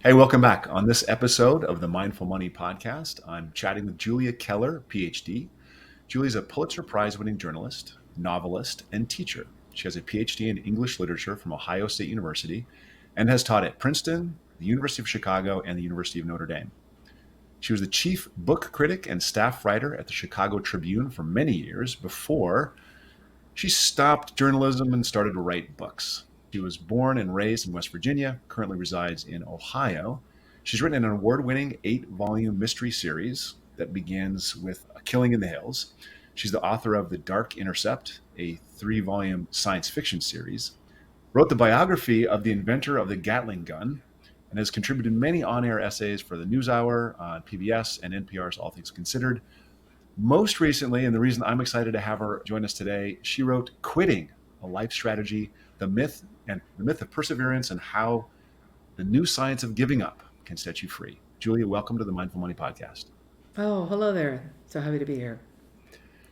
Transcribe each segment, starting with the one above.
Hey, welcome back. On this episode of the Mindful Money podcast, I'm chatting with Julia Keller, PhD. Julia's a Pulitzer Prize-winning journalist, novelist, and teacher. She has a PhD in English literature from Ohio State University and has taught at Princeton, the University of Chicago, and the University of Notre Dame. She was the chief book critic and staff writer at the Chicago Tribune for many years before she stopped journalism and started to write books. She was born and raised in West Virginia, currently resides in Ohio. She's written an award-winning 8-volume mystery series that begins with A Killing in the Hills. She's the author of The Dark Intercept, a 3-volume science fiction series, wrote the biography of the inventor of the Gatling gun, and has contributed many on-air essays for the NewsHour on PBS and NPR's All Things Considered. Most recently, and the reason I'm excited to have her join us today, she wrote Quitting, a Life Strategy, the myth of perseverance and how the new science of giving up can set you free. Julia, welcome to the Mindful Money podcast. Oh, hello there. So happy to be here.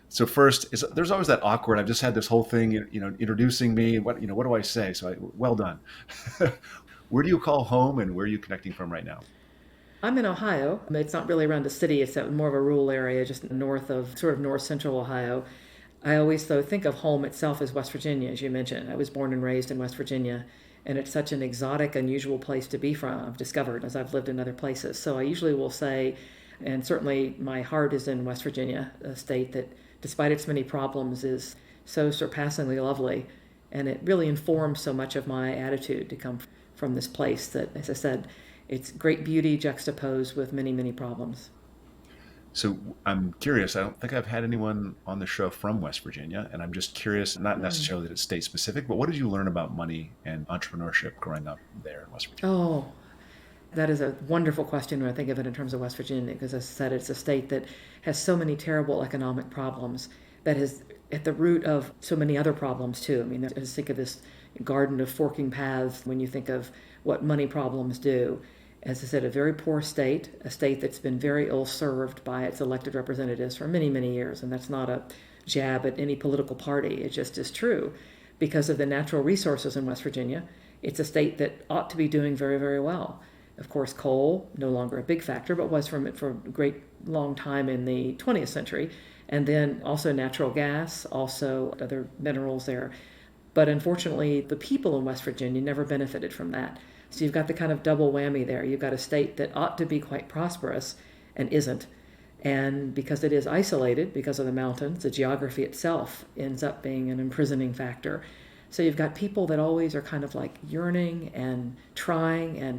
So first, there's always that awkward. I've just had this whole thing, introducing me. What do I say? Well done. Where do you call home, and where are you connecting from right now? I'm in Ohio. It's not really around the city, it's more of a rural area, just north of sort of north central Ohio. I always, though, think of home itself as West Virginia, as you mentioned. I was born and raised in West Virginia, and it's such an exotic, unusual place to be from, I've discovered as I've lived in other places. So I usually will say, and certainly my heart is in West Virginia, a state that, despite its many problems, is so surpassingly lovely. And it really informs so much of my attitude to come from this place that, as I said, it's great beauty juxtaposed with many, many problems. So I'm curious. I don't think I've had anyone on the show from West Virginia, and I'm just curious, not Mm. necessarily that it's state specific, but what did you learn about money and entrepreneurship growing up there in West Virginia? Oh, that is a wonderful question when I think of it in terms of West Virginia, because as I said, it's a state that has so many terrible economic problems that is at the root of so many other problems too. I mean, I just think of this garden of forking paths when you think of what money problems do. As I said, a very poor state, a state that's been very ill served by its elected representatives for many, many years. And that's not a jab at any political party, it just is true. Because of the natural resources in West Virginia, it's a state that ought to be doing very, very well. Of course, coal, no longer a big factor, but was for a great long time in the 20th century. And then also natural gas, also other minerals there. But unfortunately, the people in West Virginia never benefited from that. So you've got the kind of double whammy there. You've got a state that ought to be quite prosperous and isn't. And because it is isolated, because of the mountains, the geography itself ends up being an imprisoning factor. So you've got people that always are kind of like yearning and trying, and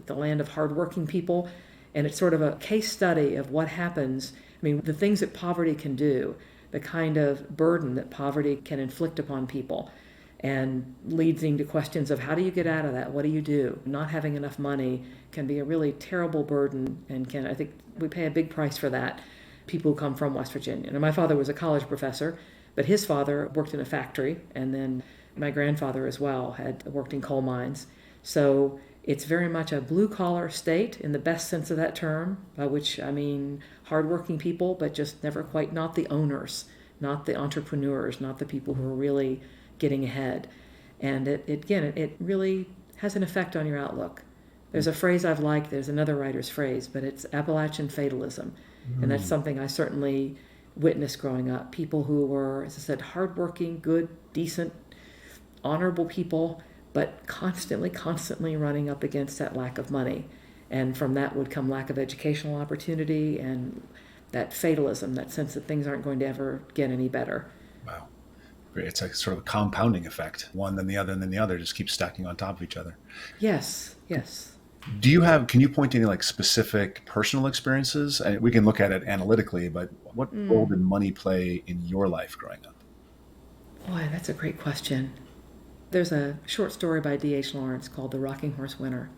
the land of hardworking people. And it's sort of a case study of what happens. I mean, the things that poverty can do, the kind of burden that poverty can inflict upon people, and leading to questions of how do you get out of that? What do you do? Not having enough money can be a really terrible burden, and I think we pay a big price for that, people who come from West Virginia. And my father was a college professor, but his father worked in a factory, and then my grandfather as well had worked in coal mines. So it's very much a blue-collar state in the best sense of that term, by which I mean hardworking people, but just never quite not the owners, not the entrepreneurs, not the people who are really getting ahead. And it really has an effect on your outlook. There's a phrase I've liked, there's another writer's phrase, but it's Appalachian fatalism. And that's Mm. something I certainly witnessed growing up. People who were, as I said, hardworking, good, decent, honorable people, but constantly running up against that lack of money. And from that would come lack of educational opportunity and that fatalism, that sense that things aren't going to ever get any better. Wow. It's like sort of a compounding effect. One, then the other, and then the other just keeps stacking on top of each other. Yes, yes. Can you point to any like specific personal experiences? We can look at it analytically, but what role Mm. did money play in your life growing up? Boy, that's a great question. There's a short story by D.H. Lawrence called The Rocking Horse Winter,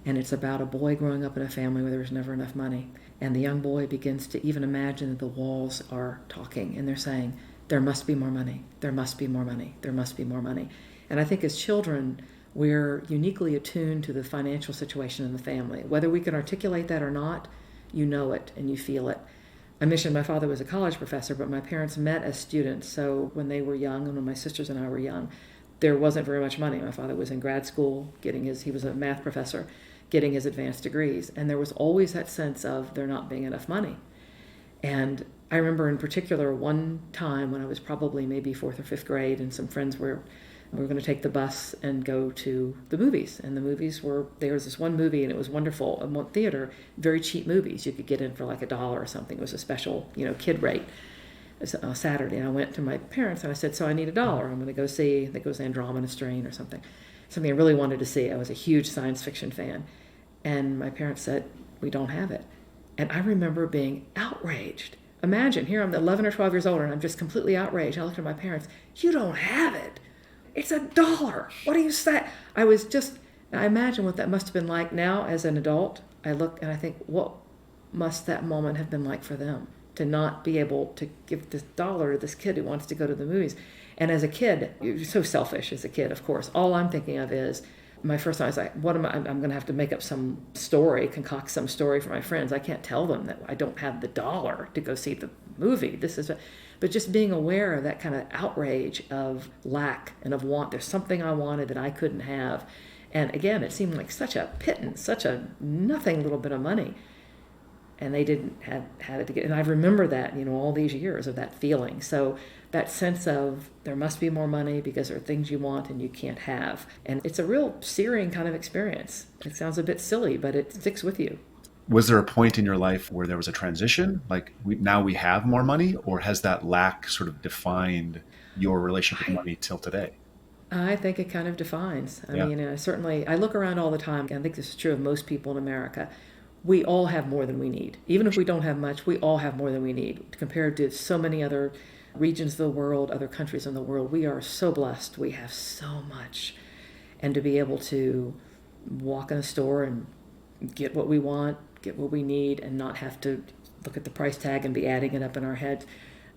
and it's about a boy growing up in a family where there was never enough money. And the young boy begins to even imagine that the walls are talking and they're saying, there must be more money, there must be more money, there must be more money. And I think as children, we're uniquely attuned to the financial situation in the family. Whether we can articulate that or not, you know it and you feel it. I mentioned my father was a college professor, but my parents met as students. So when they were young and when my sisters and I were young, there wasn't very much money. My father was in grad school he was a math professor, getting his advanced degrees. And there was always that sense of there not being enough money. And I remember in particular one time when I was probably maybe fourth or fifth grade, and some friends were going to take the bus and go to the movies. And the movies there was this one movie, and it was wonderful. In one theater, very cheap movies. You could get in for like $1 or something. It was a special, kid rate. It was Saturday. And I went to my parents and I said, so I need $1. I'm going to go see, I think it was Andromeda Strain or something I really wanted to see. I was a huge science fiction fan. And my parents said, we don't have it. And I remember being outraged. Imagine, here I'm 11 or 12 years old, and I'm just completely outraged. I looked at my parents, you don't have it. It's $1. What do you say? I imagine what that must have been like now as an adult. I look and I think, what must that moment have been like for them to not be able to give this $1 to this kid who wants to go to the movies? And as a kid, you're so selfish as a kid, of course. All I'm thinking of is, my first thought was like, I'm going to have to make up some story, concoct some story for my friends. I can't tell them that I don't have the $1 to go see the movie. But just being aware of that kind of outrage of lack and of want. There's something I wanted that I couldn't have. And again, it seemed like such a pittance, such a nothing little bit of money. And they didn't have it to get. And I remember that, all these years of that feeling. So that sense of there must be more money because there are things you want and you can't have. And it's a real searing kind of experience. It sounds a bit silly, but it sticks with you. Was there a point in your life where there was a transition? Like now we have more money, or has that lack sort of defined your relationship with money till today? I think it kind of defines. I mean, certainly, I look around all the time, and I think this is true of most people in America. We all have more than we need. Even if we don't have much, we all have more than we need. Compared to so many other regions of the world, other countries in the world, we are so blessed. We have so much. And to be able to walk in a store and get what we want, get what we need, and not have to look at the price tag and be adding it up in our heads.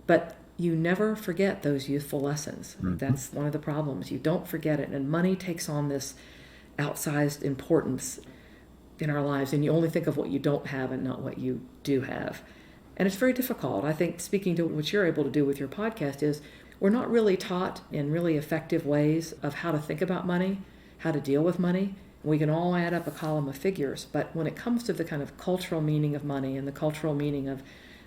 But you never forget those youthful lessons. Mm-hmm. That's one of the problems. You don't forget it. And money takes on this outsized importance in our lives, and you only think of what you don't have and not what you do have. And it's very difficult. I think, speaking to what you're able to do with your podcast, is we're not really taught in really effective ways of how to think about money, how to deal with money. We can all add up a column of figures, but when it comes to the kind of cultural meaning of money and the cultural meaning of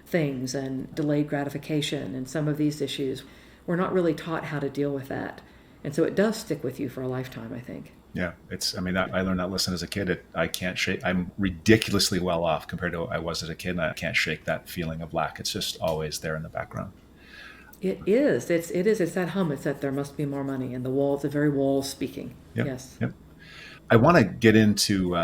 things and delayed gratification and some of these issues, we're not really taught how to deal with that. And so it does stick with you for a lifetime, I think. Yeah, I learned that lesson as a kid. I can't shake. I'm ridiculously well off compared to what I was as a kid, and I can't shake that feeling of lack. It's just always there in the background. It is. It's that hum. It's that there must be more money, and the very walls speaking. Yep. Yes. Yep. I want to get into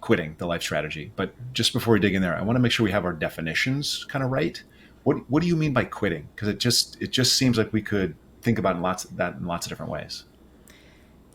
quitting, the life strategy, but just before we dig in there, I want to make sure we have our definitions kind of right. What do you mean by quitting? Because it just seems like we could think about lots of different ways.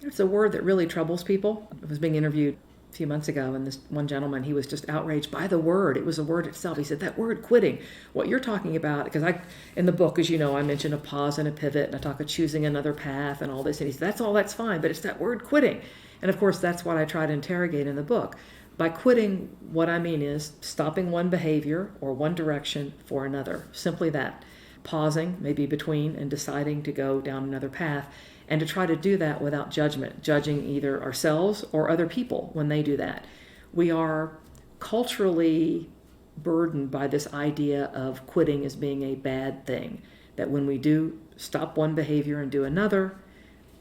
It's a word that really troubles people. I was being interviewed a few months ago, and this one gentleman, he was just outraged by the word. It was a word itself. He said, that word quitting, what you're talking about, because in the book, as you know, I mention a pause and a pivot, and I talk of choosing another path and all this. And he said, that's fine, but it's that word quitting. And of course, that's what I try to interrogate in the book. By quitting, what I mean is stopping one behavior or one direction for another. Simply that. Pausing, maybe between, and deciding to go down another path. And to try to do that without judgment, judging either ourselves or other people when they do that. We are culturally burdened by this idea of quitting as being a bad thing. That when we do stop one behavior and do another,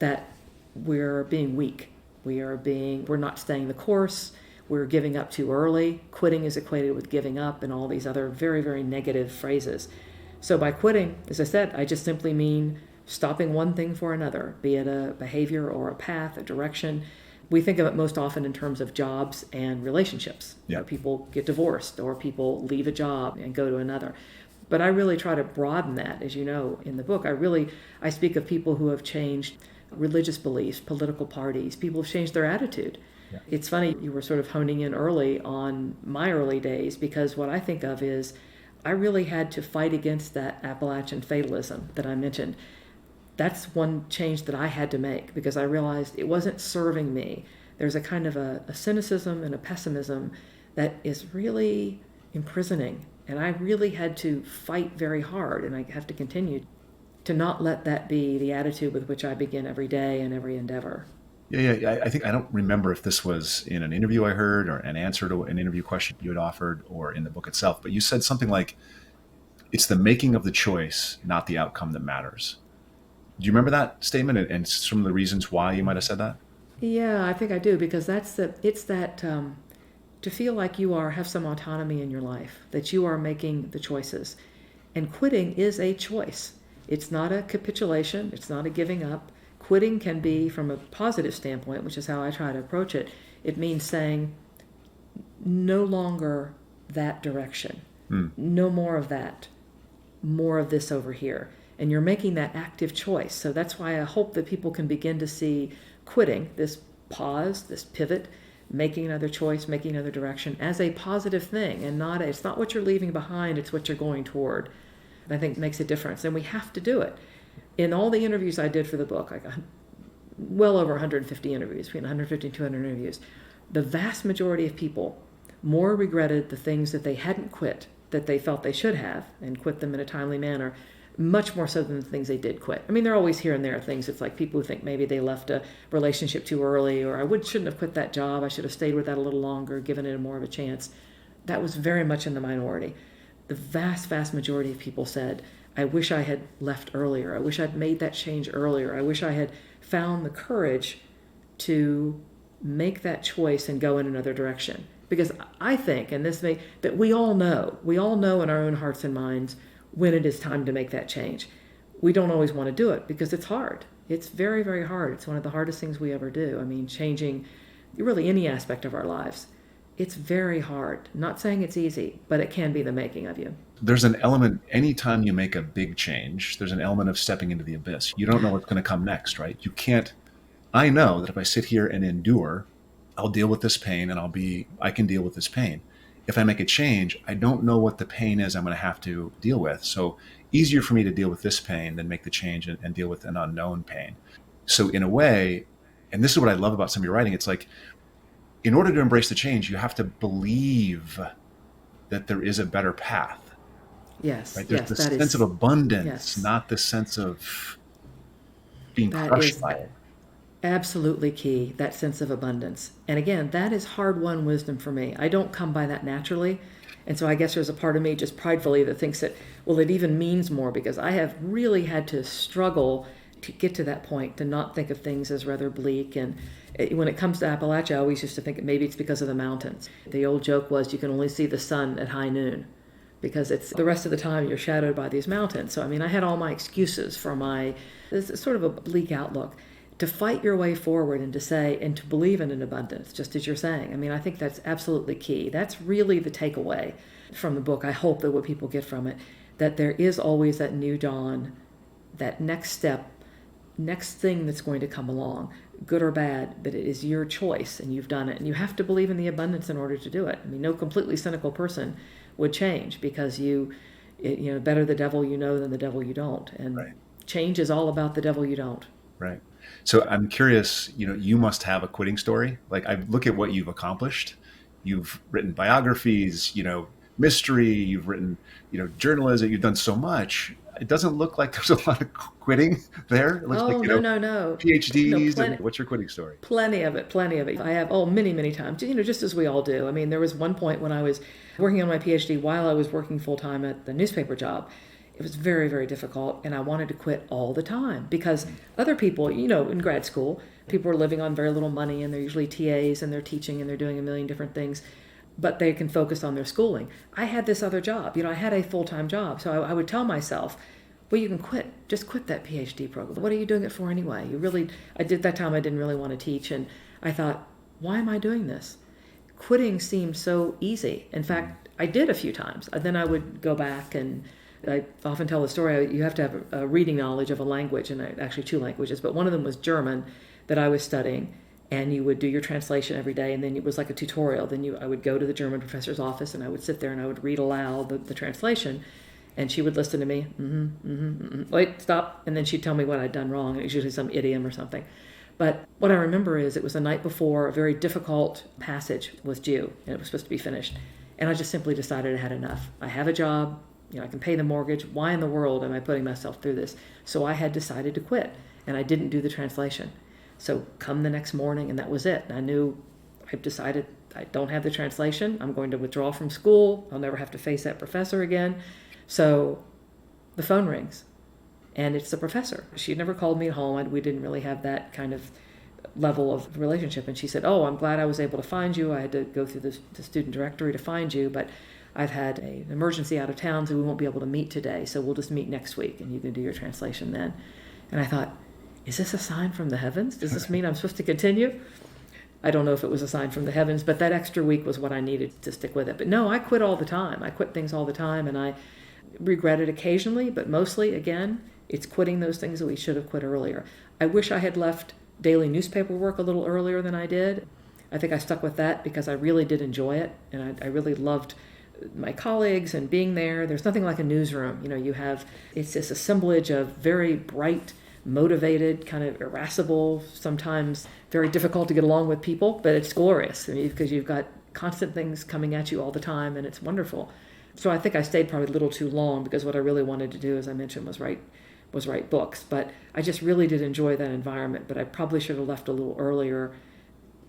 that we're being weak. We're not staying the course. We're giving up too early. Quitting is equated with giving up and all these other very, very negative phrases. So by quitting, as I said, I just simply mean stopping one thing for another, be it a behavior or a path, a direction. We think of it most often in terms of jobs and relationships. Yeah. People get divorced or people leave a job and go to another. But I really try to broaden that, as you know, in the book. I speak of people who have changed religious beliefs, political parties. People have changed their attitude. Yeah. It's funny, you were sort of honing in early on my early days, because what I think of is I really had to fight against that Appalachian fatalism that I mentioned. That's one change that I had to make, because I realized it wasn't serving me. There's a kind of a cynicism and a pessimism that is really imprisoning. And I really had to fight very hard, and I have to continue to not let that be the attitude with which I begin every day and every endeavor. Yeah. I think I don't remember if this was in an interview I heard or an answer to an interview question you had offered or in the book itself, but you said something like, it's the making of the choice, not the outcome that matters. Do you remember that statement and some of the reasons why you might have said that? Yeah, I think I do because it's that to feel like you are have some autonomy in your life, that you are making the choices. And quitting is a choice. It's not a capitulation, it's not a giving up. Quitting can be from a positive standpoint, which is how I try to approach it. It means saying no longer that direction. Hmm. No more of that. More of this over here. And you're making that active choice. So that's why I hope that people can begin to see quitting, this pause, this pivot, making another choice, making another direction as a positive thing and it's not what you're leaving behind, it's what you're going toward. I think makes a difference. And we have to do it. In all the interviews I did for the book, I got well over 150 interviews, between 150 and 200 interviews, the vast majority of people more regretted the things that they hadn't quit, that they felt they should have, and quit them in a timely manner, much more so than the things they did quit. I mean, there are always here and there things. It's like people who think maybe they left a relationship too early, or shouldn't have quit that job. I should have stayed with that a little longer, given it more of a chance. That was very much in the minority. The vast, vast majority of people said, I wish I had left earlier. I wish I'd made that change earlier. I wish I had found the courage to make that choice and go in another direction. Because I think, that we all know in our own hearts and minds when it is time to make that change. We don't always want to do it because it's hard. It's very, very hard. It's one of the hardest things we ever do. I mean, changing really any aspect of our lives. It's very hard. Not saying it's easy, but it can be the making of you. There's an element, anytime you make a big change, there's an element of stepping into the abyss. You don't know what's going to come next, right? You can't, I know that if I sit here and endure, I'll deal with this pain and I can deal with this pain. If I make a change, I don't know what the pain is I'm going to have to deal with. So easier for me to deal with this pain than make the change and deal with an unknown pain. So in a way, and this is what I love about some of your writing, it's like, in order to embrace the change, you have to believe that there is a better path. Yes. Right? There's yes, this that sense is, of abundance, yes. not this sense of being That crushed is by it. absolutely key, that sense of abundance. And again, that is hard-won wisdom for me. I don't come by that naturally. And so I guess there's a part of me just pridefully that thinks that, well, it even means more because I have really had to struggle to get to that point, to not think of things as rather bleak. And when it comes to Appalachia, I always used to think maybe it's because of the mountains. The old joke was you can only see the sun at high noon because it's the rest of the time you're shadowed by these mountains. So, I mean, I had all my excuses for this sort of a bleak outlook. To fight your way forward and to say, and to believe in an abundance, just as you're saying. I mean, I think that's absolutely key. That's really the takeaway from the book. I hope that what people get from it, that there is always that new dawn, that next step, next thing that's going to come along, good or bad, but it is your choice and you've done it. And you have to believe in the abundance in order to do it. I mean, no completely cynical person would change because better the devil you know than the devil you don't. And Right. change is all about the devil you don't. Right. So I'm curious, you must have a quitting story. Like I look at what you've accomplished. You've written biographies, mystery, you've written, journalism, you've done so much. It doesn't look like there's a lot of quitting there. It looks like, No. PhDs. No, And what's your quitting story? plenty of it. I have, many, many times, just as we all do. I mean, there was one point when I was working on my PhD while I was working full-time at the newspaper job. It was very, very difficult, and I wanted to quit all the time because other people, in grad school, people are living on very little money, and they're usually TAs, and they're teaching, and they're doing a million different things, but they can focus on their schooling. I had this other job. I had a full-time job, so I would tell myself, well, you can quit. Just quit that PhD program. What are you doing it for anyway? I didn't really want to teach, and I thought, why am I doing this? Quitting seemed so easy. In fact, I did a few times. Then I would go back and I often tell the story, you have to have a reading knowledge of a language, and actually two languages, but one of them was German that I was studying, and you would do your translation every day, and then it was like a tutorial. Then I would go to the German professor's office, and I would sit there and I would read aloud the translation, and she would listen to me, wait, stop, and then she'd tell me what I'd done wrong. It was usually some idiom or something. But what I remember is it was the night before a very difficult passage was due, and it was supposed to be finished, and I just simply decided I had enough. I have a job. I can pay the mortgage. Why in the world am I putting myself through this? So I had decided to quit, and I didn't do the translation. So come the next morning, and that was it. And I've decided I don't have the translation. I'm going to withdraw from school. I'll never have to face that professor again. So the phone rings, and it's the professor. She had never called me at home. We didn't really have that kind of level of relationship. And she said, "Oh, I'm glad I was able to find you. I had to go through the student directory to find you, but I've had an emergency out of town, so we won't be able to meet today. So we'll just meet next week, and you can do your translation then." And I thought, is this a sign from the heavens? Does this mean I'm supposed to continue? I don't know if it was a sign from the heavens, but that extra week was what I needed to stick with it. But no, I quit all the time. I quit things all the time, and I regret it occasionally, but mostly, again, it's quitting those things that we should have quit earlier. I wish I had left daily newspaper work a little earlier than I did. I think I stuck with that because I really did enjoy it, and I really loved my colleagues and being there. There's nothing like a newsroom. It's this assemblage of very bright, motivated, kind of irascible, sometimes very difficult to get along with people, but it's glorious because you've got constant things coming at you all the time, and it's wonderful. So I think I stayed probably a little too long because what I really wanted to do, as I mentioned, was write books. But I just really did enjoy that environment, but I probably should have left a little earlier.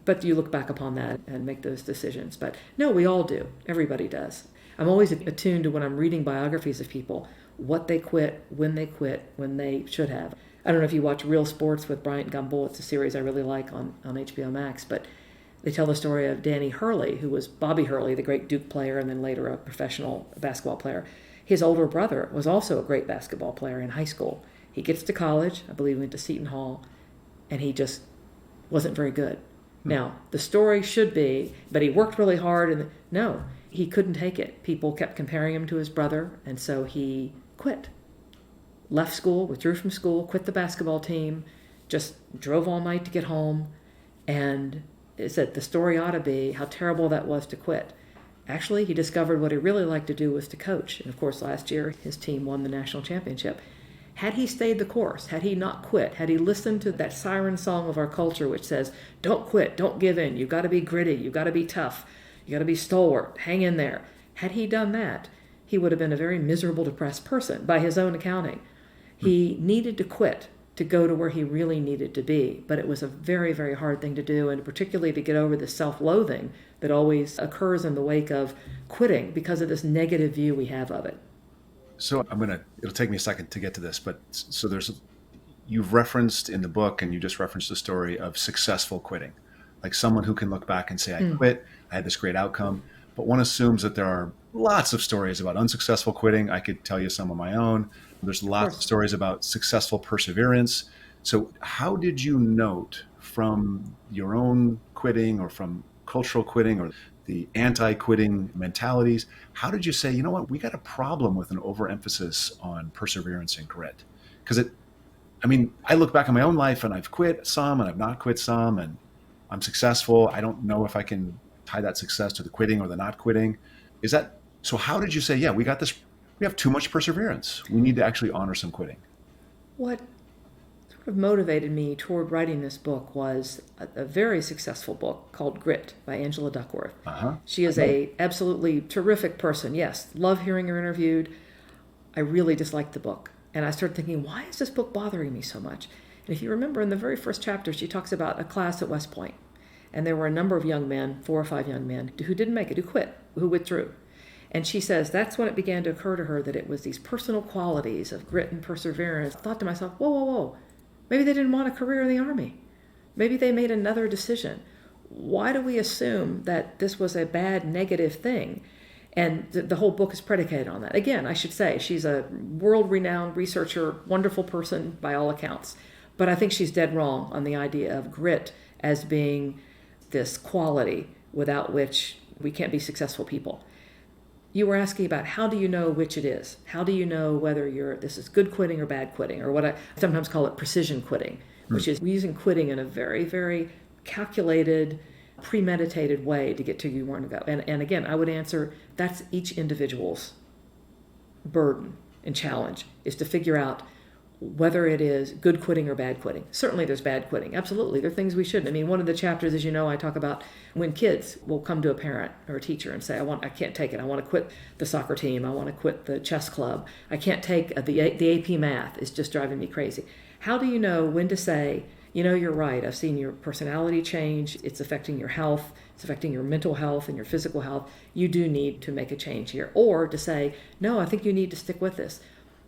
But you look back upon that and make those decisions. But no, we all do. Everybody does. I'm always attuned to when I'm reading biographies of people, what they quit, when they should have. I don't know if you watch Real Sports with Bryant Gumbel. It's a series I really like on HBO Max. But they tell the story of Danny Hurley, who was Bobby Hurley, the great Duke player, and then later a professional basketball player. His older brother was also a great basketball player in high school. He gets to college, I believe he went to Seton Hall, and he just wasn't very good. Now, the story should be, but he worked really hard, and no, he couldn't take it. People kept comparing him to his brother, and so he quit. Left school, withdrew from school, quit the basketball team, just drove all night to get home, and it said the story ought to be how terrible that was to quit. Actually, he discovered what he really liked to do was to coach. And of course, last year, his team won the national championship. Had he stayed the course, had he not quit, had he listened to that siren song of our culture which says, don't quit, don't give in, you've got to be gritty, you've got to be tough, you've got to be stalwart, hang in there. Had he done that, he would have been a very miserable, depressed person by his own accounting. He needed to quit to go to where he really needed to be, but it was a very, very hard thing to do, and particularly to get over the self-loathing that always occurs in the wake of quitting because of this negative view we have of it. So it'll take me a second to get to this, but so you've referenced in the book, and you just referenced the story of successful quitting, like someone who can look back and say, I quit, I had this great outcome. But one assumes that there are lots of stories about unsuccessful quitting. I could tell you some of my own. There's lots of stories about successful perseverance. So how did you note from your own quitting or from cultural quitting or the anti-quitting mentalities, how did you say, you know what, we got a problem with an overemphasis on perseverance and grit? Because I look back on my own life and I've quit some and I've not quit some, and I'm successful. I don't know if I can tie that success to the quitting or the not quitting. So how did you say, yeah, we have too much perseverance. We need to actually honor some quitting? What sort of motivated me toward writing this book was a very successful book called Grit by Angela Duckworth. She is a absolutely terrific person. Yes, love hearing her interviewed. I really disliked the book. And I started thinking, why is this book bothering me so much? And if you remember in the very first chapter, she talks about a class at West Point. And there were a number of young men, 4 or 5 young men, who didn't make it, who quit, who withdrew. And she says that's when it began to occur to her that it was these personal qualities of grit and perseverance. I thought to myself, whoa. Maybe they didn't want a career in the Army. Maybe they made another decision. Why do we assume that this was a bad, negative thing? And the whole book is predicated on that. Again, I should say, she's a world-renowned researcher, wonderful person by all accounts. But I think she's dead wrong on the idea of grit as being this quality without which we can't be successful people. You were asking about how do you know which it is? How do you know whether this is good quitting or bad quitting, or what I sometimes call it precision quitting, which is using quitting in a very, very calculated, premeditated way to get to where you want to go. And again, I would answer that's each individual's burden and challenge, is to figure out whether it is good quitting or bad quitting. Certainly there's bad quitting. Absolutely. There are things we shouldn't. One of the chapters, as you know, I talk about when kids will come to a parent or a teacher and say, I can't take it. I want to quit the soccer team. I want to quit the chess club. I can't take the AP math. It's just driving me crazy. How do you know when to say, You're right. I've seen your personality change. It's affecting your health. It's affecting your mental health and your physical health. You do need to make a change here. Or to say, no, I think you need to stick with this.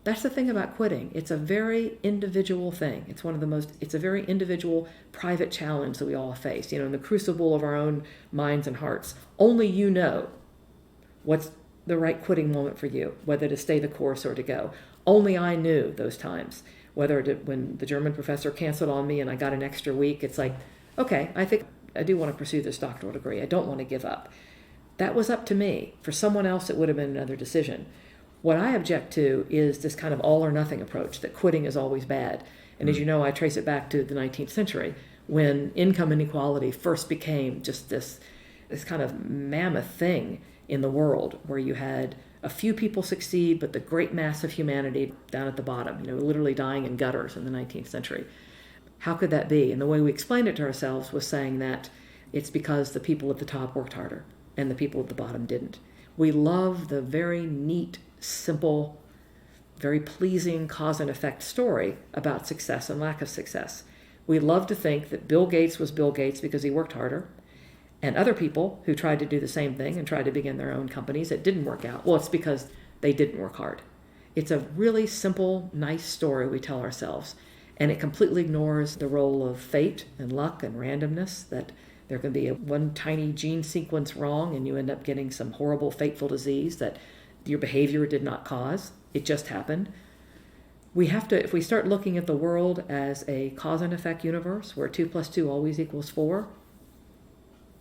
That's the thing about quitting. It's a very individual thing. It's a very individual, private challenge that we all face, in the crucible of our own minds and hearts. Only you know what's the right quitting moment for you, whether to stay the course or to go. Only I knew those times, when the German professor canceled on me and I got an extra week, it's like, okay, I think I do want to pursue this doctoral degree. I don't want to give up. That was up to me. For someone else, it would have been another decision. What I object to is this kind of all or nothing approach, that quitting is always bad. And as you know, I trace it back to the 19th century when income inequality first became just this kind of mammoth thing in the world, where you had a few people succeed, but the great mass of humanity down at the bottom, literally dying in gutters in the 19th century. How could that be? And the way we explained it to ourselves was saying that it's because the people at the top worked harder and the people at the bottom didn't. We love the very neat, simple, very pleasing cause and effect story about success and lack of success. We love to think that Bill Gates was Bill Gates because he worked harder, and other people who tried to do the same thing and tried to begin their own companies, it didn't work out. Well, it's because they didn't work hard. It's a really simple, nice story we tell ourselves, and it completely ignores the role of fate and luck and randomness, that there can be one tiny gene sequence wrong and you end up getting some horrible, fateful disease that your behavior did not cause. It just happened. We have to, if we start looking at the world as a cause and effect universe where 2 + 2 always equals 4,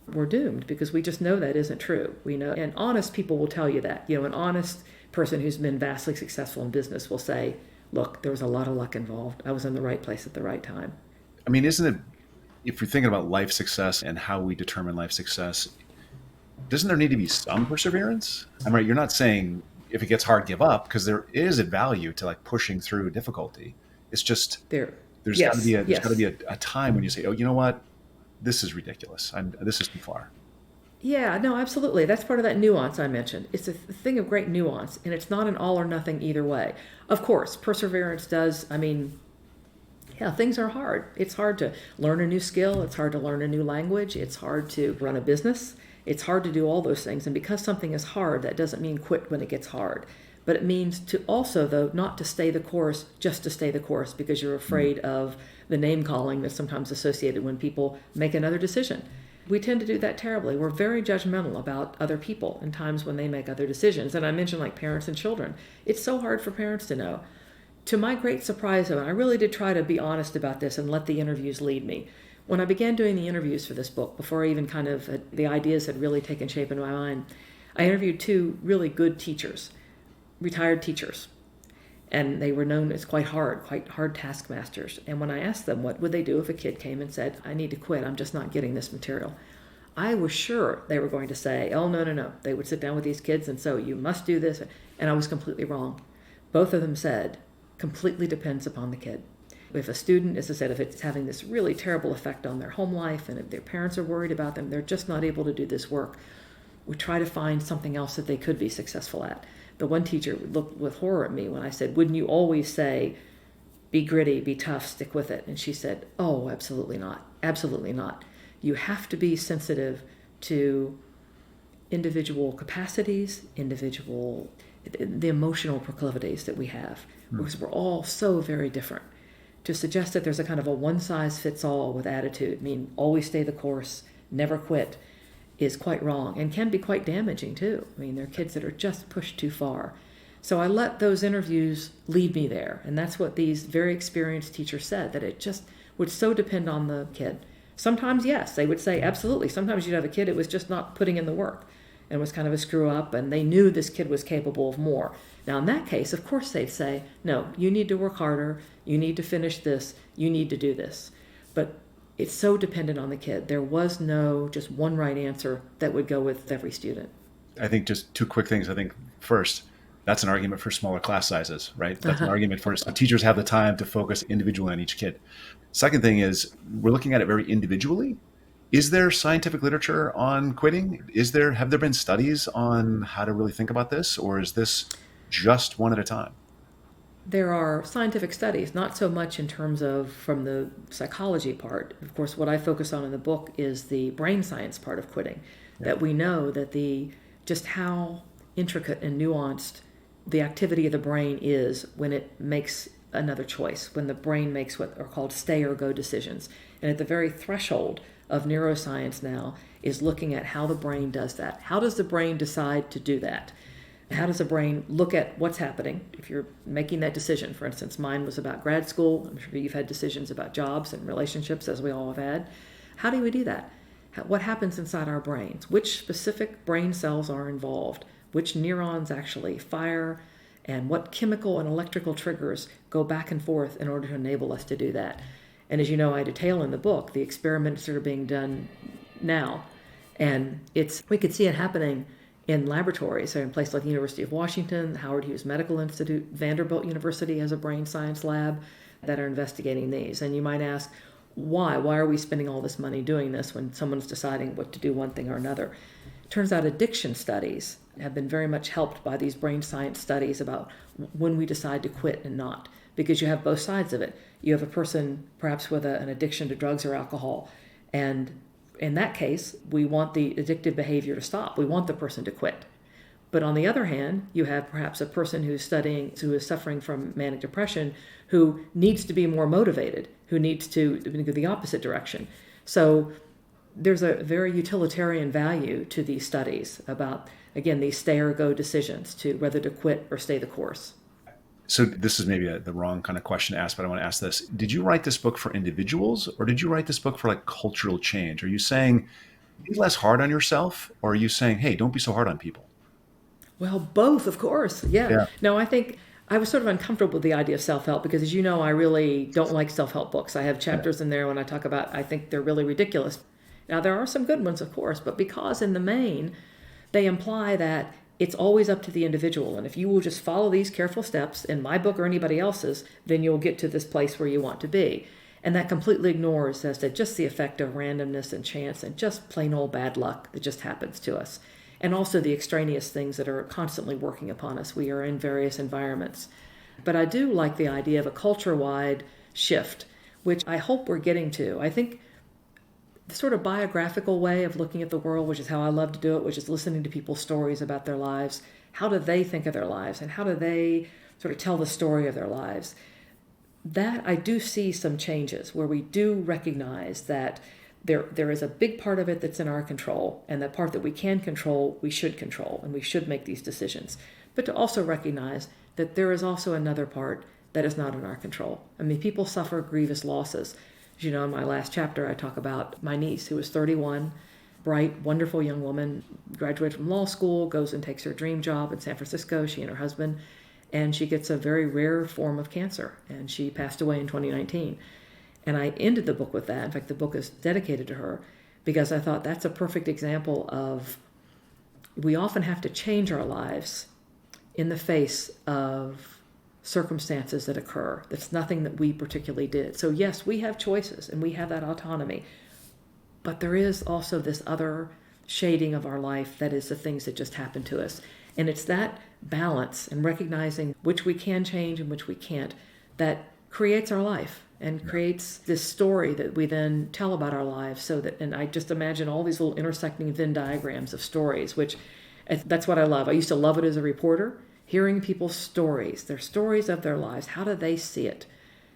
we're doomed, because we just know that isn't true. We know, and honest people will tell you that. An honest person who's been vastly successful in business will say, look, there was a lot of luck involved. I was in the right place at the right time. I mean, isn't it, if you're thinking about life success and how we determine life success, doesn't there need to be some perseverance? I'm right. You're not saying if it gets hard, give up, because there is a value to like pushing through difficulty. It's just there's got to be a time when you say, oh, you know what? This is ridiculous. This is too far. Yeah, no, absolutely. That's part of that nuance I mentioned. It's a thing of great nuance, and it's not an all or nothing either way. Of course, perseverance does, things are hard. It's hard to learn a new skill. It's hard to learn a new language. It's hard to run a business. It's hard to do all those things. And because something is hard, that doesn't mean quit when it gets hard. But it means to also, though, not to stay the course just to stay the course because you're afraid of the name calling that's sometimes associated when people make another decision. We tend to do that terribly. We're very judgmental about other people in times when they make other decisions. And I mentioned like parents and children. It's so hard for parents to know. To my great surprise, though, and I really did try to be honest about this and let the interviews lead me. When I began doing the interviews for this book, before even the ideas had really taken shape in my mind, I interviewed 2 really good teachers, retired teachers. And they were known as quite hard taskmasters. And when I asked them what would they do if a kid came and said, I need to quit, I'm just not getting this material, I was sure they were going to say, oh, no. They would sit down with these kids and so you must do this. And I was completely wrong. Both of them said, completely depends upon the kid. If a student, as I said, if it's having this really terrible effect on their home life and if their parents are worried about them, they're just not able to do this work, we try to find something else that they could be successful at. The one teacher looked with horror at me when I said, wouldn't you always say, be gritty, be tough, stick with it? And she said, oh, absolutely not. Absolutely not. You have to be sensitive to individual capacities, the emotional proclivities that we have, because we're all so very different. To suggest that there's a kind of a one-size-fits-all with attitude, always stay the course, never quit, is quite wrong and can be quite damaging too. There are kids that are just pushed too far. So I let those interviews lead me there. And that's what these very experienced teachers said, that it just would so depend on the kid. Sometimes, yes, they would say, absolutely. Sometimes you'd have a kid that was just not putting in the work and was kind of a screw up, and they knew this kid was capable of more. Now, in that case, of course, they'd say, no, you need to work harder. You need to finish this. You need to do this. But it's so dependent on the kid. There was no just one right answer that would go with every student. I think just 2 quick things. I think first, that's an argument for smaller class sizes, right? That's an argument for so teachers have the time to focus individually on each kid. Second thing is we're looking at it very individually. Is there scientific literature on quitting? Have there been studies on how to really think about this, or is this just one at a time? There are scientific studies, not so much in terms of from the psychology part. Of course, what I focus on in the book is the brain science part of quitting. Yeah. That we know that the just how intricate and nuanced the activity of the brain is when it makes another choice, when the brain makes what are called stay or go decisions. And at the very threshold of neuroscience now is looking at how the brain does that. How does the brain decide to do that? How does the brain look at what's happening if you're making that decision? For instance, mine was about grad school. I'm sure you've had decisions about jobs and relationships, as we all have had. How do we do that? What happens inside our brains? Which specific brain cells are involved? Which neurons actually fire? And what chemical and electrical triggers go back and forth in order to enable us to do that? And as you know, I detail in the book the experiments that are being done now. And we could see it happening in laboratories. So in places like the University of Washington, Howard Hughes Medical Institute, Vanderbilt University has a brain science lab that are investigating these. And you might ask, why? Why are we spending all this money doing this when someone's deciding what to do one thing or another? Turns out addiction studies have been very much helped by these brain science studies about when we decide to quit and not, because you have both sides of it. You have a person perhaps with an addiction to drugs or alcohol, and in that case, we want the addictive behavior to stop. We want the person to quit. But on the other hand, you have perhaps a person who is suffering from manic depression, who needs to be more motivated, who needs to go the opposite direction. So there's a very utilitarian value to these studies about, again, these stay or go decisions to whether to quit or stay the course. So this is maybe the wrong kind of question to ask, but I want to ask this. Did you write this book for individuals, or did you write this book for like cultural change? Are you saying be less hard on yourself, or are you saying, hey, don't be so hard on people? Well, both, of course. Yeah. Yeah. No, I think I was sort of uncomfortable with the idea of self help because, as you know, I really don't like self help books. I have Yeah. chapters in there when I talk about, I think they're really ridiculous. Now, there are some good ones, of course, but because in the main, they imply that it's always up to the individual. And if you will just follow these careful steps in my book or anybody else's, then you'll get to this place where you want to be. And that completely ignores as to just the effect of randomness and chance and just plain old bad luck that just happens to us. And also the extraneous things that are constantly working upon us. We are in various environments. But I do like the idea of a culture-wide shift, which I hope we're getting to. I think the sort of biographical way of looking at the world, which is how I love to do it, which is listening to people's stories about their lives. How do they think of their lives? And how do they sort of tell the story of their lives? That I do see some changes where we do recognize that there is a big part of it that's in our control, and that part that we can control, we should control, and we should make these decisions. But to also recognize that there is also another part that is not in our control. I mean, people suffer grievous losses. As you know, in my last chapter, I talk about my niece who was 31, bright, wonderful young woman, graduated from law school, goes and takes her dream job in San Francisco, she and her husband, and she gets a very rare form of cancer, and she passed away in 2019. And I ended the book with that. In fact, the book is dedicated to her because I thought that's a perfect example of we often have to change our lives in the face of circumstances that occur. That's nothing that we particularly did. So yes, we have choices and we have that autonomy. But there is also this other shading of our life that is the things that just happen to us. And it's that balance and recognizing which we can change and which we can't that creates our life and creates this story that we then tell about our lives. So that, and I just imagine all these little intersecting Venn diagrams of stories, which that's what I love. I used to love it as a reporter, hearing people's stories, their stories of their lives. How do they see it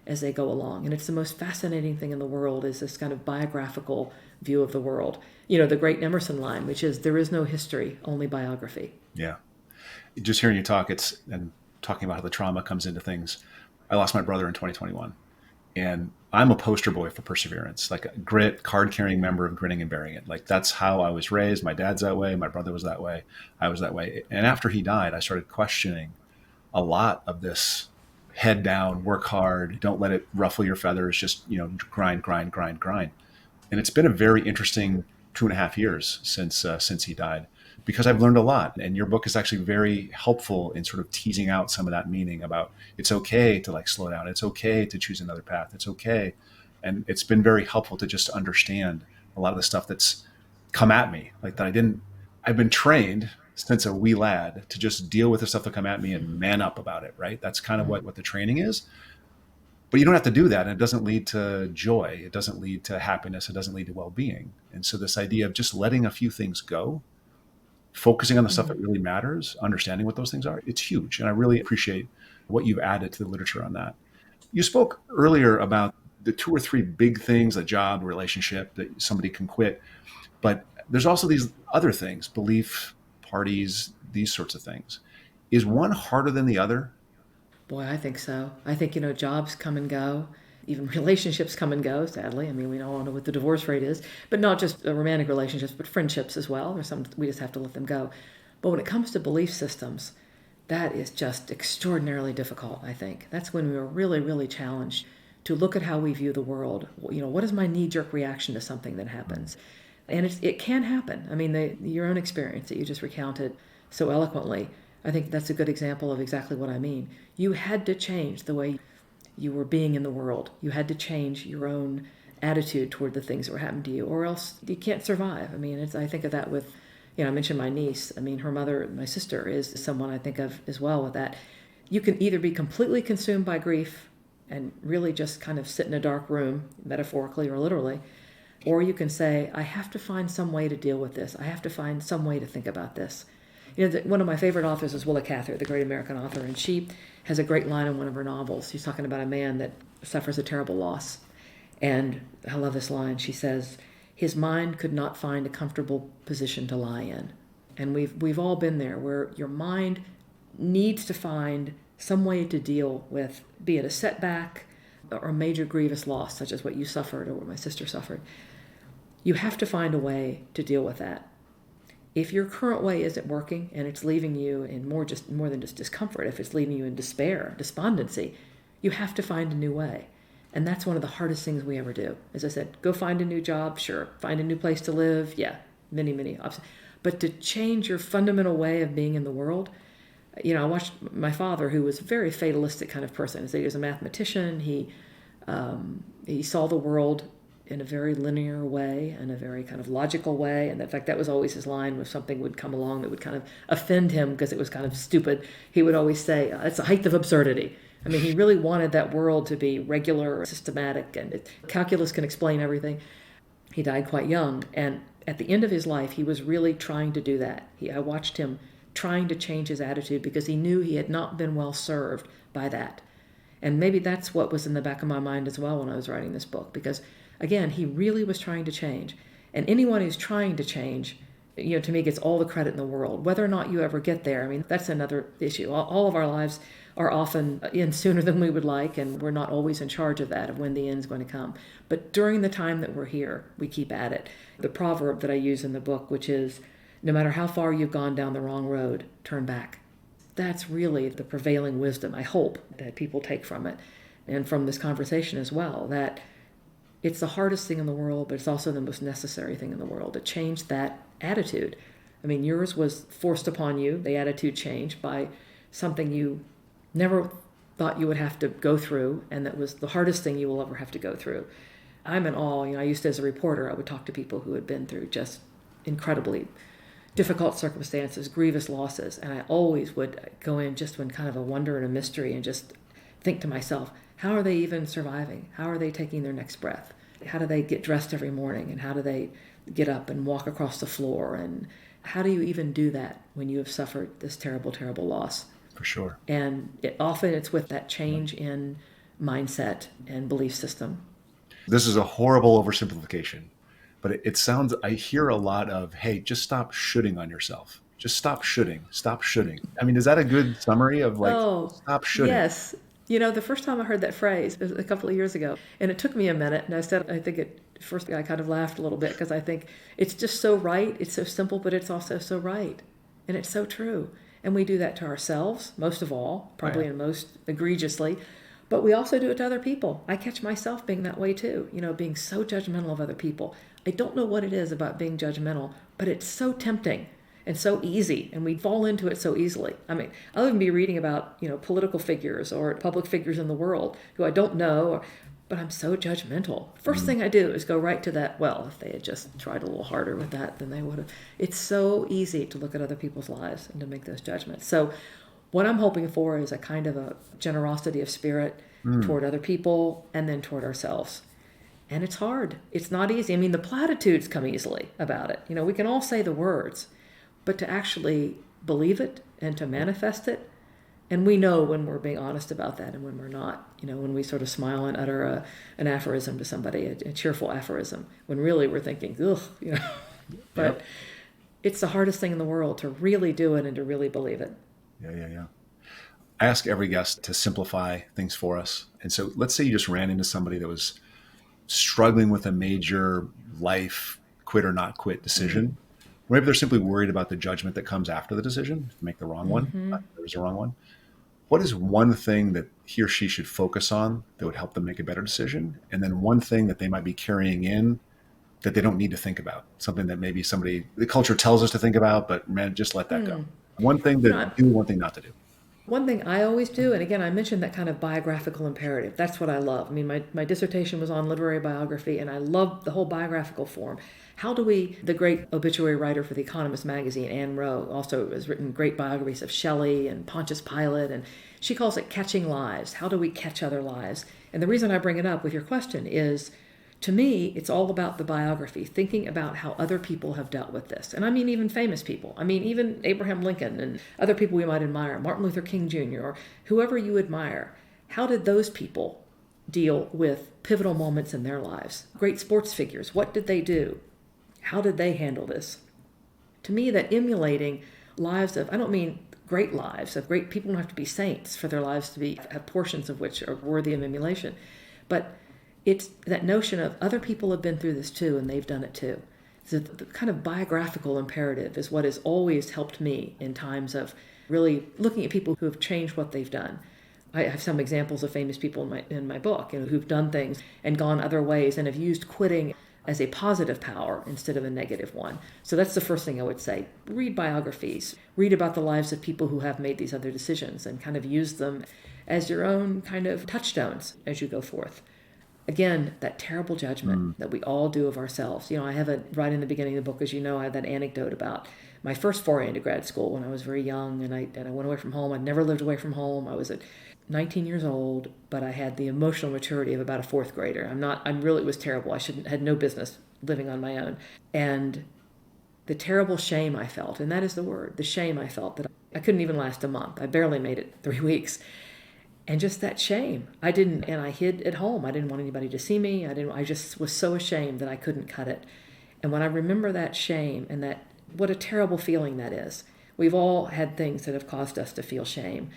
as they go along? And it's the most fascinating thing in the world is this kind of biographical view of the world. You know, the great Emerson line, which is, there is no history, only biography. Yeah. Just hearing you talk, and talking about how the trauma comes into things. I lost my brother in 2021, and I'm a poster boy for perseverance, like a grit, card carrying member of Gritting and Bearing It. Like that's how I was raised. My dad's that way. My brother was that way. I was that way. And after he died, I started questioning a lot of this head down, work hard, don't let it ruffle your feathers, just, grind, grind, grind, grind. And it's been a very interesting 2.5 years since he died, because I've learned a lot. And your book is actually very helpful in sort of teasing out some of that meaning about it's okay to like slow down. It's okay to choose another path. It's okay. And it's been very helpful to just understand a lot of the stuff that's come at me, like that I've been trained since a wee lad to just deal with the stuff that come at me and man up about it, right? That's kind of what the training is. But you don't have to do that. And it doesn't lead to joy. It doesn't lead to happiness. It doesn't lead to well-being. And so this idea of just letting a few things go, focusing on the stuff that really matters, understanding what those things are, it's huge. And I really appreciate what you've added to the literature on that. You spoke earlier about the 2 or 3 big things, a job, a relationship that somebody can quit. But there's also these other things, belief, parties, these sorts of things. Is one harder than the other? Boy, I think so. I think, jobs come and go. Even relationships come and go, sadly. I mean, we all know what the divorce rate is, but not just romantic relationships, but friendships as well. We just have to let them go. But when it comes to belief systems, that is just extraordinarily difficult, I think. That's when we are really, really challenged to look at how we view the world. What is my knee-jerk reaction to something that happens? And it can happen. I mean, your own experience that you just recounted so eloquently, I think that's a good example of exactly what I mean. You had to change the way you were being in the world. You had to change your own attitude toward the things that were happening to you, or else you can't survive. I mean, I think of that with, I mentioned my niece. I mean, her mother, my sister, is someone I think of as well with that. You can either be completely consumed by grief and really just kind of sit in a dark room, metaphorically or literally, or you can say, I have to find some way to deal with this. I have to find some way to think about this. One of my favorite authors is Willa Cather, the great American author, and she has a great line in one of her novels. She's talking about a man that suffers a terrible loss. And I love this line. She says, his mind could not find a comfortable position to lie in. And we've all been there, where your mind needs to find some way to deal with, be it a setback or a major grievous loss, such as what you suffered or what my sister suffered. You have to find a way to deal with that. If your current way isn't working and it's leaving you in more than just discomfort, if it's leaving you in despair, despondency, you have to find a new way. And that's one of the hardest things we ever do. As I said, go find a new job, sure. Find a new place to live, yeah. Many options. But to change your fundamental way of being in the world, I watched my father, who was a very fatalistic kind of person. He was a mathematician. He saw the world in a very linear way and a very kind of logical way. And in fact, that was always his line. When something would come along that would kind of offend him because it was kind of stupid, he would always say, it's the height of absurdity. I mean, he really wanted that world to be regular, systematic, and calculus can explain everything. He died quite young, and at the end of his life, he was really trying to do that. I watched him trying to change his attitude because he knew he had not been well served by that. And maybe that's what was in the back of my mind as well when I was writing this book, because again, he really was trying to change. And anyone who's trying to change, to me, gets all the credit in the world. Whether or not you ever get there, I mean, that's another issue. All of our lives are often in sooner than we would like, and we're not always in charge of that, of when the end's going to come. But during the time that we're here, we keep at it. The proverb that I use in the book, which is, no matter how far you've gone down the wrong road, turn back. That's really the prevailing wisdom, I hope, that people take from it, and from this conversation as well, that it's the hardest thing in the world, but it's also the most necessary thing in the world, to change that attitude. I mean, yours was forced upon you, the attitude change, by something you never thought you would have to go through, and that was the hardest thing you will ever have to go through. I'm in awe. I used to, as a reporter, I would talk to people who had been through just incredibly difficult circumstances, grievous losses, and I always would go in just when kind of a wonder and a mystery and just think to myself, how are they even surviving? How are they taking their next breath? How do they get dressed every morning? And how do they get up and walk across the floor? And how do you even do that when you have suffered this terrible, terrible loss? For sure. And often it's with that change in mindset and belief system. This is a horrible oversimplification, but it sounds, I hear a lot of, hey, just stop shoulding on yourself. Just stop shoulding. Stop shoulding. I mean, is that a good summary of stop shoulding? Yes. The first time I heard that phrase was a couple of years ago, and it took me a minute, and I think at first I kind of laughed a little bit because I think it's just so right. It's so simple, but it's also so right. And it's so true. And we do that to ourselves, most of all, probably and most egregiously, but we also do it to other people. I catch myself being that way too, being so judgmental of other people. I don't know what it is about being judgmental, but it's so tempting and so easy, and we fall into it so easily. I mean, I'll even be reading about, political figures or public figures in the world who I don't know, but I'm so judgmental. First thing I do is go right to that, well, if they had just tried a little harder with that, then they would have. It's so easy to look at other people's lives and to make those judgments. So what I'm hoping for is a kind of a generosity of spirit toward other people and then toward ourselves. And it's hard. It's not easy. I mean, the platitudes come easily about it. We can all say the words, but to actually believe it and to manifest it, and we know when we're being honest about that and when we're not. When we sort of smile and utter an aphorism to somebody, a cheerful aphorism, when really we're thinking, ugh, But it's the hardest thing in the world to really do it and to really believe it. Yeah. I ask every guest to simplify things for us. And so let's say you just ran into somebody that was struggling with a major life quit or not quit decision. Maybe they're simply worried about the judgment that comes after the decision, if you make the wrong one. There's a wrong one. What is one thing that he or she should focus on that would help them make a better decision? And then one thing that they might be carrying in that they don't need to think about, something that maybe the culture tells us to think about, but man, just let that go. One thing to do, one thing not to do. One thing I always do, and again, I mentioned that kind of biographical imperative. That's what I love. I mean, my dissertation was on literary biography, and I love the whole biographical form. How do the great obituary writer for The Economist magazine, Anne Rowe, also has written great biographies of Shelley and Pontius Pilate, and she calls it catching lives. How do we catch other lives? And the reason I bring it up with your question is, to me, it's all about the biography, thinking about how other people have dealt with this. And I mean even famous people. I mean even Abraham Lincoln and other people we might admire, Martin Luther King Jr., or whoever you admire. How did those people deal with pivotal moments in their lives? Great sports figures, what did they do? How did they handle this? To me, that emulating lives of, I don't mean great lives, of great people don't have to be saints for their lives to have portions of which are worthy of emulation. But it's that notion of other people have been through this too, and they've done it too. So the kind of biographical imperative is what has always helped me in times of really looking at people who have changed what they've done. I have some examples of famous people in my book, who've done things and gone other ways and have used quitting as a positive power instead of a negative one. So that's the first thing I would say. Read biographies. Read about the lives of people who have made these other decisions and kind of use them as your own kind of touchstones as you go forth. Again, that terrible judgment that we all do of ourselves. I have right in the beginning of the book, as you know, I have that anecdote about my first foray into grad school when I was very young and I went away from home. I'd never lived away from home. I was at 19 years old, but I had the emotional maturity of about a fourth grader. It was terrible. Had no business living on my own. And the terrible shame I felt, and that is the word, the shame I felt that I couldn't even last a month. I barely made it 3 weeks. And just that shame. I hid at home. I didn't want anybody to see me. I just was so ashamed that I couldn't cut it. And when I remember that shame and what a terrible feeling that is. We've all had things that have caused us to feel shame.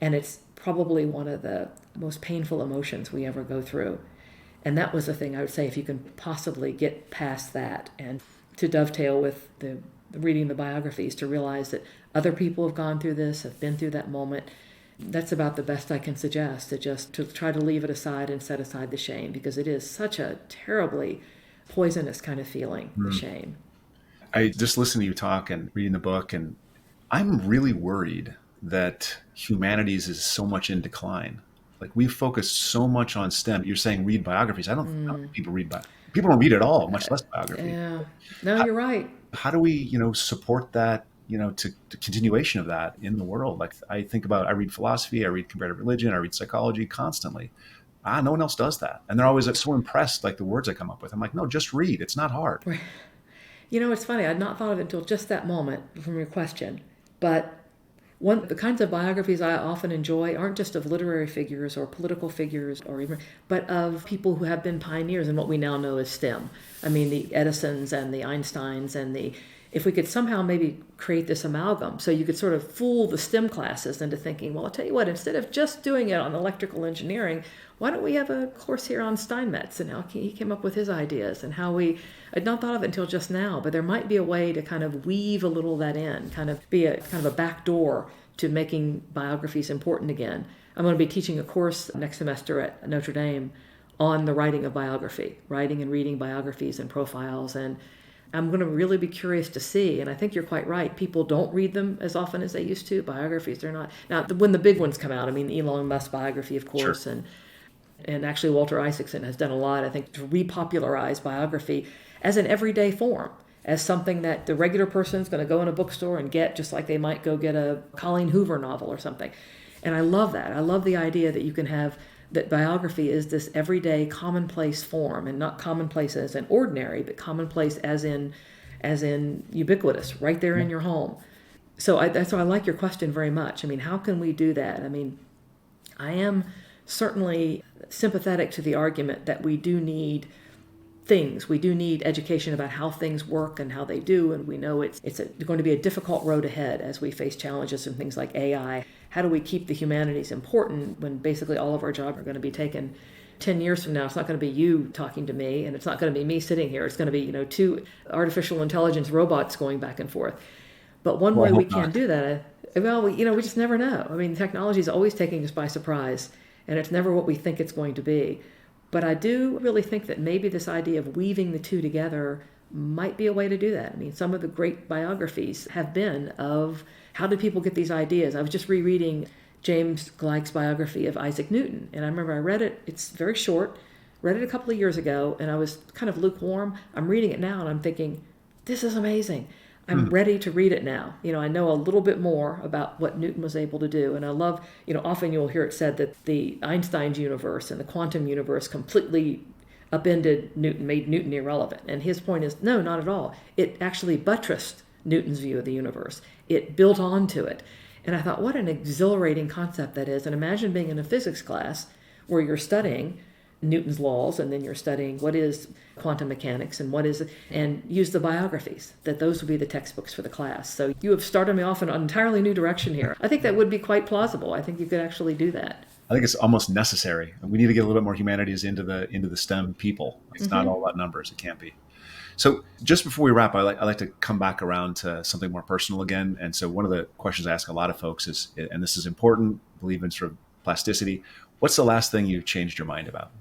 And it's probably one of the most painful emotions we ever go through. And that was the thing I would say, if you can possibly get past that and to dovetail with the reading the biographies, to realize that other people have gone through this, have been through that moment. That's about the best I can suggest, to try to leave it aside and set aside the shame, because it is such a terribly poisonous kind of feeling, the shame. I just listened to you talk and reading the book, and I'm really worried that humanities is so much in decline. Like, we focus so much on STEM. You're saying read biographies. I don't think people read people don't read at all, much less biography. Yeah, no, you're right. How do we, support that, to continuation of that in the world? Like, I read philosophy, I read comparative religion, I read psychology constantly. No one else does that. And they're always so impressed, like the words I come up with. I'm like, no, just read. It's not hard. Right. It's funny. I'd not thought of it until just that moment from your question. But the kinds of biographies I often enjoy aren't just of literary figures or political figures but of people who have been pioneers in what we now know as STEM. I mean, the Edisons and the Einsteins and if we could somehow maybe create this amalgam so you could sort of fool the STEM classes into thinking, well, I'll tell you what, instead of just doing it on electrical engineering, why don't we have a course here on Steinmetz and how he came up with his ideas and I'd not thought of it until just now, but there might be a way to kind of weave a little of that in, kind of be a kind of a back door to making biographies important again. I'm going to be teaching a course next semester at Notre Dame on the writing of biography, writing and reading biographies and profiles, and I'm going to really be curious to see, and I think you're quite right, people don't read them as often as they used to. Biographies, they're not. Now, when the big ones come out, I mean, Elon Musk biography, of course, Sure. and And actually, Walter Isaacson has done a lot, I think, to repopularize biography as an everyday form, as something that the regular person's going to go in a bookstore and get, just like they might go get a Colleen Hoover novel or something. And I love that. I love the idea that you can have that biography is this everyday commonplace form, and not commonplace as in ordinary, but commonplace as in ubiquitous, right there in your home. So that's why I like your question very much. I mean, how can we do that? I mean, I am certainly sympathetic to the argument that we do need things. We do need education about how things work and how they do, and we know it's going to be a difficult road ahead as we face challenges and things like AI. How do we keep the humanities important when basically all of our jobs are going to be taken 10 years from now? It's not going to be you talking to me, and it's not going to be me sitting here. It's going to be, two artificial intelligence robots going back and forth. But one way we can do that, we just never know. I mean, technology is always taking us by surprise, and it's never what we think it's going to be. But I do really think that maybe this idea of weaving the two together might be a way to do that. I mean, some of the great biographies have been of how did people get these ideas. I was just rereading James Gleick's biography of Isaac Newton, and I remember I read it. It's very short. Read it a couple of years ago, and I was kind of lukewarm. I'm reading it now, and I'm thinking, this is amazing. I'm ready to read it now. I know a little bit more about what Newton was able to do. And I love, often you'll hear it said that the Einstein's universe and the quantum universe completely upended Newton, made Newton irrelevant. And his point is, no, not at all. It actually buttressed Newton's view of the universe. It built onto it. And I thought, what an exhilarating concept that is. And imagine being in a physics class where you're studying Newton's laws, and then you're studying what is quantum mechanics and use the biographies, that those would be the textbooks for the class. So you have started me off in an entirely new direction here. I think that would be quite plausible. I think you could actually do that. I think it's almost necessary. We need to get a little bit more humanities into the STEM people. It's not all about numbers. It can't be. So just before we wrap, I like to come back around to something more personal again. And so one of the questions I ask a lot of folks is, and this is important, believe in sort of plasticity. What's the last thing you changed your mind about?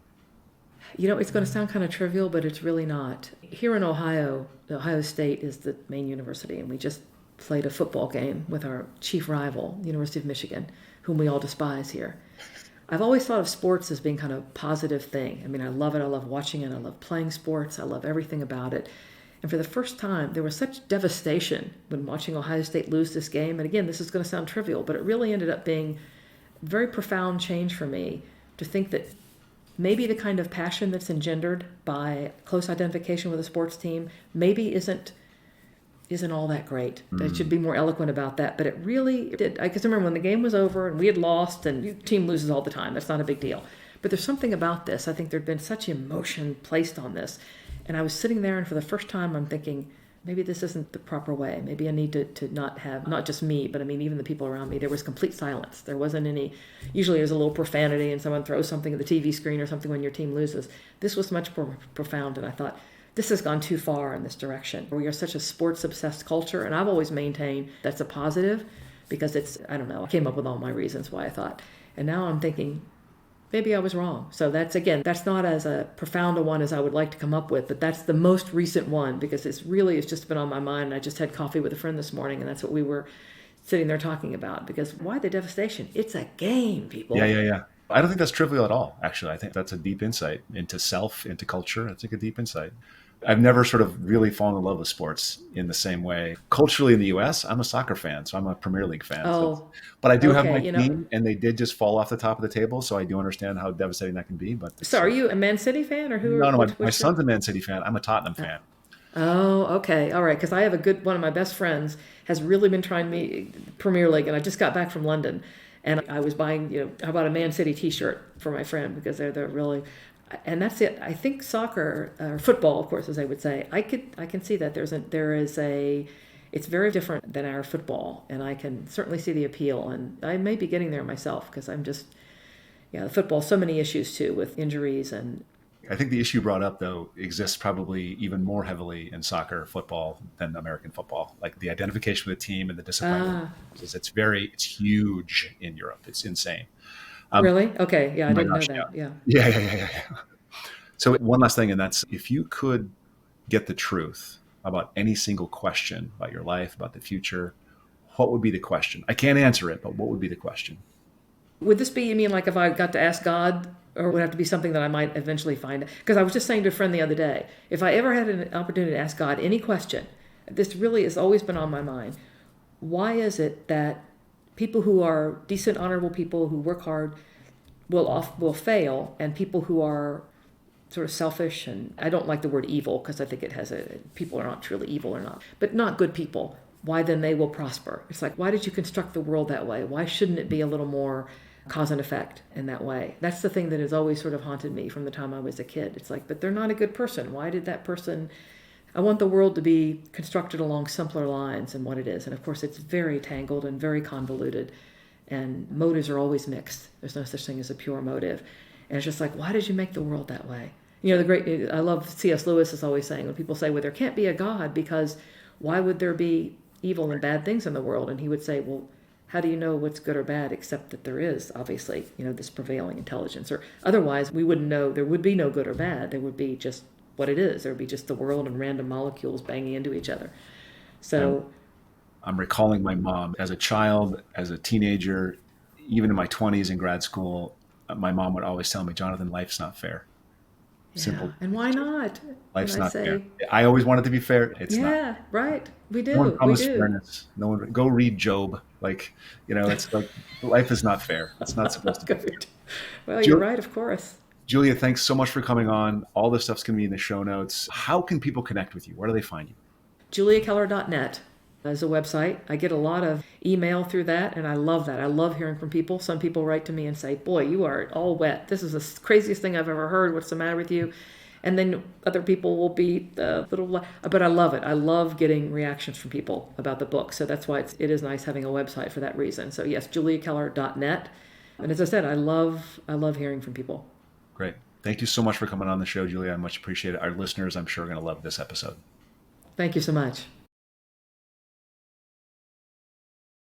It's going to sound kind of trivial, but it's really not. Here in Ohio, Ohio State is the main university, and we just played a football game with our chief rival, University of Michigan, whom we all despise here. I've always thought of sports as being kind of a positive thing. I mean, I love it. I love watching it. I love playing sports. I love everything about it. And for the first time, there was such devastation when watching Ohio State lose this game. And again, this is going to sound trivial, but it really ended up being a very profound change for me to think that maybe the kind of passion that's engendered by close identification with a sports team maybe isn't all that great. I should be more eloquent about that, but it really did. I can remember when the game was over and we had lost, and your team loses all the time. That's not a big deal. But there's something about this. I think there'd been such emotion placed on this. And I was sitting there, and for the first time, I'm thinking, maybe this isn't the proper way. Maybe I need to not have, not just me, but I mean, even the people around me. There was complete silence. There wasn't any, usually there's a little profanity and someone throws something at the TV screen or something when your team loses. This was much more profound, and I thought, this has gone too far in this direction. We are such a sports-obsessed culture, and I've always maintained that's a positive because it's, I don't know, I came up with all my reasons why I thought. And now I'm thinking, maybe I was wrong. So that's not as a profound a one as I would like to come up with, but that's the most recent one because it's just been on my mind. I just had coffee with a friend this morning, and that's what we were sitting there talking about. Because why the devastation? It's a game, people. Yeah. I don't think that's trivial at all, actually. I think that's a deep insight into self, into culture. I think a deep insight. I've never sort of really fallen in love with sports in the same way. Culturally in the U.S., I'm a soccer fan, so I'm a Premier League fan. But I do have my team, and they did just fall off the top of the table, so I do understand how devastating that can be. But so are you a Man City fan, or who? No, my son's a Man City fan. I'm a Tottenham fan. Oh, okay. All right. Because I have one of my best friends has really been trying me Premier League, and I just got back from London, and I was buying, I bought a Man City t-shirt for my friend because they're really, and that's it. I think soccer, or football, of course, as they would say, I can see that it's very different than our football, and I can certainly see the appeal, and I may be getting there myself because I'm just, the football, so many issues too with injuries. And I think the issue brought up, though, exists probably even more heavily in soccer, football than American football. Like the identification with the team and the discipline. It's huge in Europe. It's insane. Really? Okay. Yeah, I didn't know that. Yeah. So one last thing, and that's if you could get the truth about any single question about your life, about the future, what would be the question? I can't answer it, but what would be the question? Would this be, you mean like if I got to ask God or would have to be something that I might eventually find. Because I was just saying to a friend the other day, if I ever had an opportunity to ask God any question, this really has always been on my mind. Why is it that people who are decent, honorable people who work hard will fail, and people who are sort of selfish, and I don't like the word evil because I think it has people are not truly evil or not, but not good people, why then they will prosper? It's like, why did you construct the world that way? Why shouldn't it be a little more cause and effect in that way? That's the thing that has always sort of haunted me from the time I was a kid. It's like, but they're not a good person. Why did that person... I want the world to be constructed along simpler lines than what it is. And of course, it's very tangled and very convoluted. And motives are always mixed. There's no such thing as a pure motive. And it's just like, why did you make the world that way? I love C.S. Lewis is always saying, when people say, well, there can't be a God because why would there be evil and bad things in the world? And he would say, well, how do you know what's good or bad except that there is, obviously, this prevailing intelligence? Or otherwise, we wouldn't know, there would be no good or bad. There would be just what it is. There would be just the world and random molecules banging into each other. So I'm recalling my mom as a child, as a teenager, even in my 20s in grad school. My mom would always tell me, Jonathan, life's not fair. Simple. And why not? Life's not fair. I always want it to be fair. It's not. Yeah, right. We do. No one promised fairness. No one. Go read Job. It's like life is not fair. It's not supposed to be. Well, you're right, of course. Julia, thanks so much for coming on. All this stuff's going to be in the show notes. How can people connect with you? Where do they find you? JuliaKeller.net is a website. I get a lot of email through that, and I love that. I love hearing from people. Some people write to me and say, boy, you are all wet. This is the craziest thing I've ever heard. What's the matter with you? And then other people will be but I love it. I love getting reactions from people about the book. So that's why it is nice having a website for that reason. So yes, JuliaKeller.net. And as I said, I love hearing from people. Great. Thank you so much for coming on the show, Julia. I much appreciate it. Our listeners, I'm sure, are going to love this episode. Thank you so much.